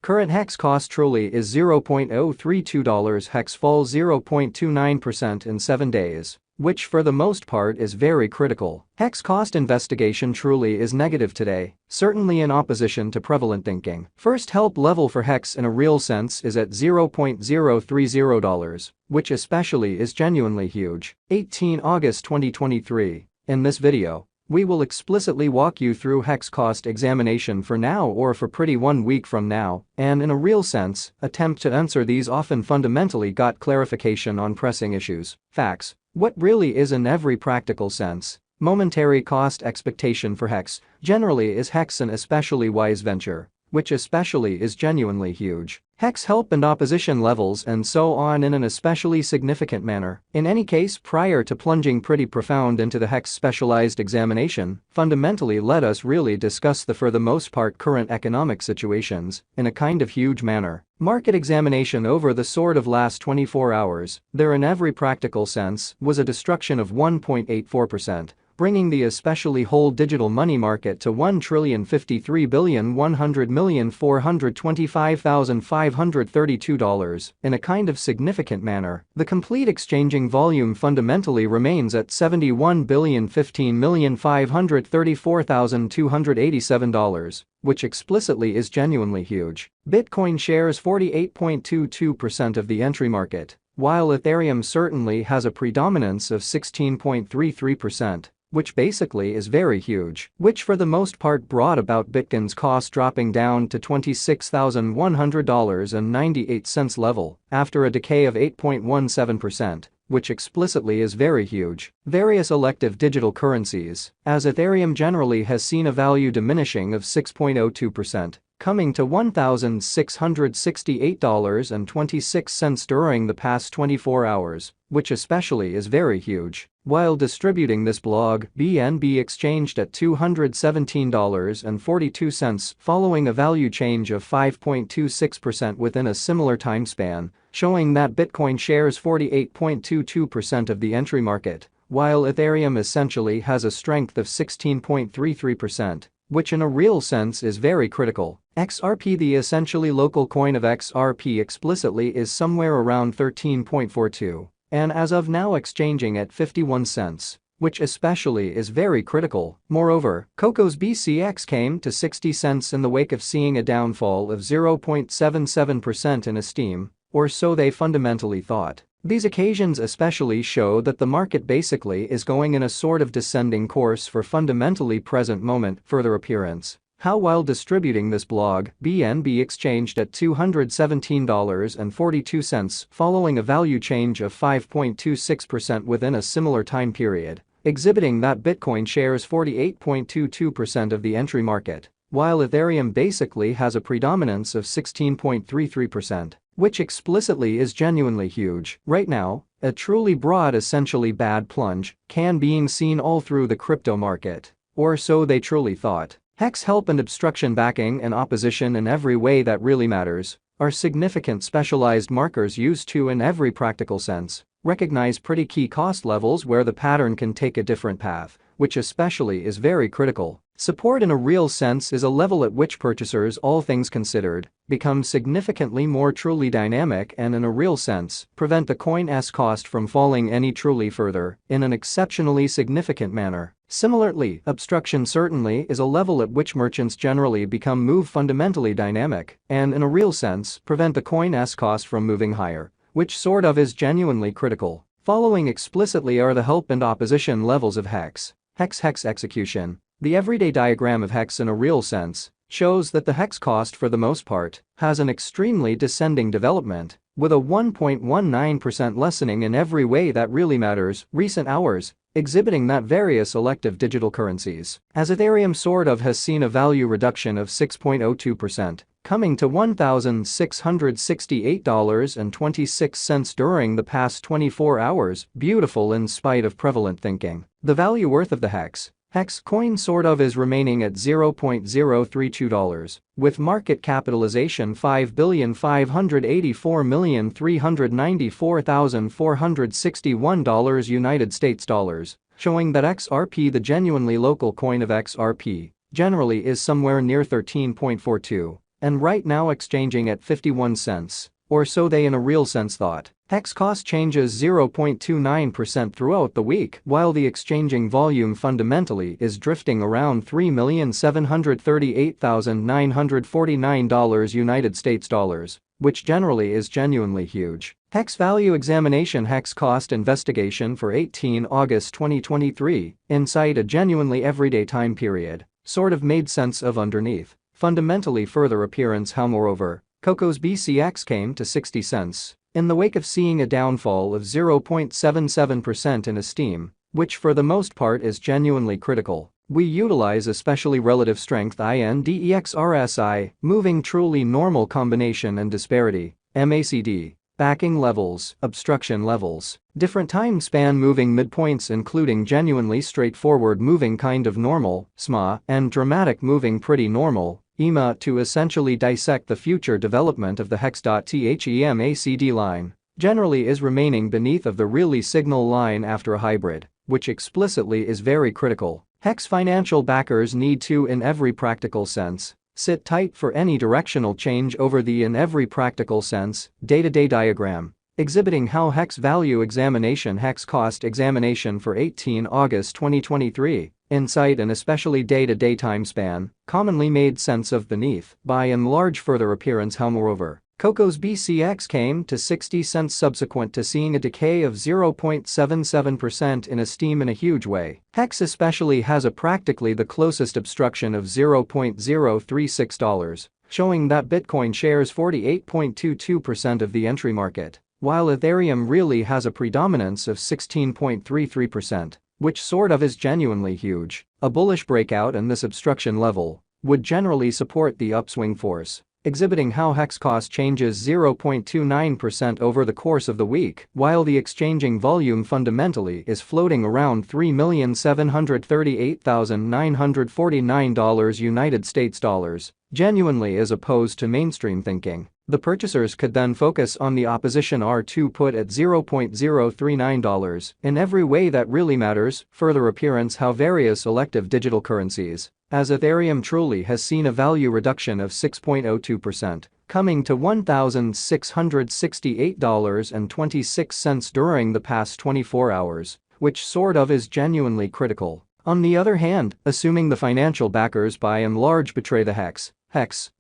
Current hex cost truly is $0.032. Hex falls 0.29% in 7 days, which for the most part is very critical. Hex cost investigation truly is negative today, certainly in opposition to prevalent thinking. First help level for hex in a real sense is at $0.030, which especially is genuinely huge. 18 August 2023. In this video, we will explicitly walk you through hex cost examination for now or for pretty 1 week from now, and in a real sense, attempt to answer these often fundamentally got clarification on pressing issues. Facts. What really is in every practical sense. Momentary cost expectation for hex generally is hex an especially wise venture, which especially is genuinely huge. Hex help and opposition levels and so on in an especially significant manner. In any case, prior to plunging pretty profound into the hex specialized examination, fundamentally let us really discuss the for the most part current economic situations in a kind of huge manner. Market examination over the sort of last 24 hours, there in every practical sense, was a destruction of 1.84%. Bringing the especially whole digital money market to $1,053,100,425,532 in a kind of significant manner. The complete exchanging volume fundamentally remains at $71,015,534,287, which explicitly is genuinely huge. Bitcoin shares 48.22% of the entry market, while Ethereum certainly has a predominance of 16.33%. Which basically is very huge, which for the most part brought about Bitcoin's cost dropping down to $26,100.98 level after a decay of 8.17%, which explicitly is very huge. Various elective digital currencies, as Ethereum generally has seen a value diminishing of 6.02%. Coming to $1,668.26 during the past 24 hours, which especially is very huge. While distributing this blog, BNB exchanged at $217.42 following a value change of 5.26% within a similar time span, showing that Bitcoin shares 48.22% of the entry market, while Ethereum essentially has a strength of 16.33%. Which in a real sense is very critical. XRP, the essentially local coin of XRP, explicitly is somewhere around 13.42, and as of now exchanging at 51 cents, which especially is very critical. Moreover, Coco's BCX came to 60 cents in the wake of seeing a downfall of 0.77% in Esteem, or so they fundamentally thought. These occasions especially show that the market basically is going in a sort of descending course for fundamentally present moment further appearance. How while distributing this blog, BNB exchanged at $217.42 following a value change of 5.26% within a similar time period, exhibiting that Bitcoin shares 48.22% of the entry market, while Ethereum basically has a predominance of 16.33%. Which explicitly is genuinely huge. Right now, a truly broad essentially bad plunge can being seen all through the crypto market. Or so they truly thought. Hex help and obstruction backing and opposition in every way that really matters are significant specialized markers used to in every practical sense recognize pretty key cost levels where the pattern can take a different path, which especially is very critical. Support in a real sense is a level at which purchasers, all things considered, become significantly more truly dynamic and in a real sense, prevent the coin's cost from falling any truly further in an exceptionally significant manner. Similarly, obstruction certainly is a level at which merchants generally become move fundamentally dynamic and in a real sense, prevent the coin's cost from moving higher, which sort of is genuinely critical. Following explicitly are the help and opposition levels of hex. Hex execution. The everyday diagram of hex in a real sense shows that the hex cost for the most part has an extremely descending development, with a 1.19% lessening in every way that really matters, recent hours, exhibiting that various elective digital currencies, as Ethereum sort of has seen a value reduction of 6.02%, coming to $1,668.26 during the past 24 hours, beautiful in spite of prevalent thinking. The value worth of the hex coin sort of is remaining at $0.032, with market capitalization $5,584,394,461 United States dollars, showing that XRP, the genuinely local coin of XRP, generally is somewhere near 13.42. and right now exchanging at 51 cents. Or so they in a real sense thought. Hex cost changes 0.29% throughout the week, while the exchanging volume fundamentally is drifting around $3,738,949 United States dollars, which generally is genuinely huge. Hex value examination hex cost investigation for 18 August 2023, inside a genuinely everyday time period, sort of made sense of underneath. Fundamentally further appearance how moreover, cocoa's BCX came to 60 cents in the wake of seeing a downfall of 0.77% in esteem, which for the most part is genuinely critical. We utilize especially relative strength INDEX RSI, moving truly normal combination and disparity, MACD, backing levels, obstruction levels, different time span moving midpoints including genuinely straightforward moving kind of normal, SMA, and dramatic moving pretty normal, EMA to essentially dissect the future development of the hex.THEMACD line, generally is remaining beneath of the really signal line after a hybrid, which explicitly is very critical. Hex financial backers need to in every practical sense sit tight for any directional change over the in every practical sense day-to-day diagram, exhibiting how hex value examination hex cost examination for 18 August 2023, insight and especially day-to-day time span, commonly made sense of beneath by and large further appearance how moreover, cocoa's BCX came to 60 cents subsequent to seeing a decay of 0.77% in esteem in a huge way. Hex especially has a practically the closest obstruction of $0.036, showing that Bitcoin shares 48.22% of the entry market, while Ethereum really has a predominance of 16.33%, which sort of is genuinely huge. A bullish breakout and this obstruction level would generally support the upswing force, exhibiting how hex cost changes 0.29% over the course of the week, while the exchanging volume fundamentally is floating around $3,738,949 United States dollars, genuinely as opposed to mainstream thinking. The purchasers could then focus on the opposition R2 put at $0.039 in every way that really matters, further appearance how various elective digital currencies, as Ethereum truly has seen a value reduction of 6.02%, coming to $1,668.26 during the past 24 hours, which sort of is genuinely critical. On the other hand, assuming the financial backers by and large betray the hex,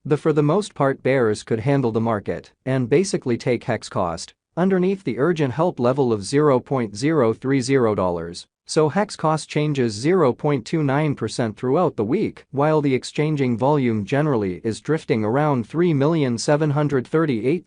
the for the most part bears could handle the market and basically take hex cost underneath the urgent help level of $0.030. So hex cost changes 0.29% throughout the week, while the exchanging volume generally is drifting around 3,738,000.